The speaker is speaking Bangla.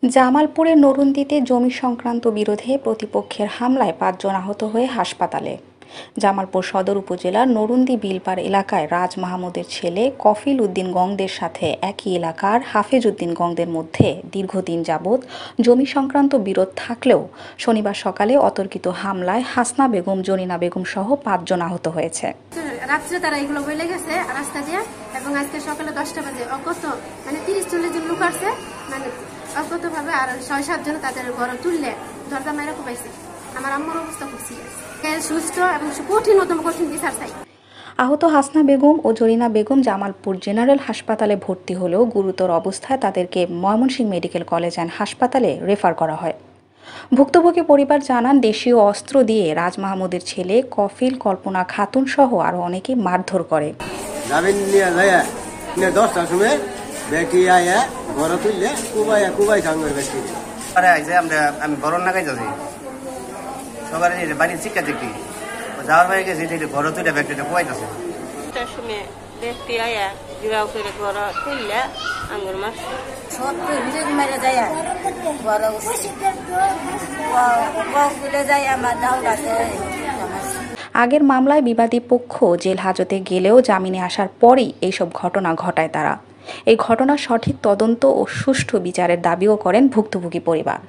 জামালপুরের নরুন্দিতে জমি সংক্রান্ত বিরোধে প্রতিপক্ষের হামলায় ৫ জন আহত হয়ে হাসপাতালে। জামালপুর সদর উপজেলার নরুন্দি বিলপাড় এলাকায় রাজ মাহমুদের ছেলে কফিল উদ্দিন গংদের সাথে একই এলাকার হাফেজ উদ্দিন গংদের মধ্যে দীর্ঘদিন যাবৎ জমি সংক্রান্ত বিরোধ থাকলেও শনিবার সকালে অতর্কিত হামলায় হাসনা বেগম, জরিনা বেগম সহ ৫ জন আহত হয়েছে। রাত্রে তারা এগুলো বলে গেছে রাস্তা দিয়ে, এবং আজকে সকালে 10টা বাজে অজ্ঞাত 30-40 জন লোক আসছে, অজ্ঞাত ভাবে আর 6-7 জন তাদের ঘর তুললে দরজা মেরে কোপাইছে। আমার আম্মার অবস্থা খুব সিরিয়াস, সুস্থ এবং কঠিন বিচার চাই। আহত হাসনা বেগম ও জরিনা বেগম জামালপুর জেনারেল হাসপাতালে ভর্তি হলেও গুরুতর অবস্থায় তাদেরকে ময়মনসিংহ মেডিকেল কলেজ অ্যান্ড হাসপাতালে রেফার করা হয়। ভুক্তভোগী পরিবার জানান, দেশীয় অস্ত্র দিয়ে রাজ মাহমুদের ছেলে কফিল, কল্পনা খাতুন সহ আরো অনেকে মারধর করে। আমি বরণ লাগাই যাচ্ছি সবার বাড়ির শিক্ষা দেখি যাওয়ার বাইরে গেছি ঘর তুলে ব্যক্তিটা কোয়াইতেছে। ব্যক্তি আয়া জুড়াও করে ঘর তুললে আঙ্গুর মাছ সব মেরে যায় যায় আমার দাও গাছে। আগের মামলায় বিবাদী পক্ষ জেল হাজতে গেলেও জামিনে আসার পরই এইসব ঘটনা ঘটায় তারা। এই ঘটনার সঠিক তদন্ত ও সুষ্ঠু বিচারের দাবিও করেন ভুক্তভোগী পরিবার।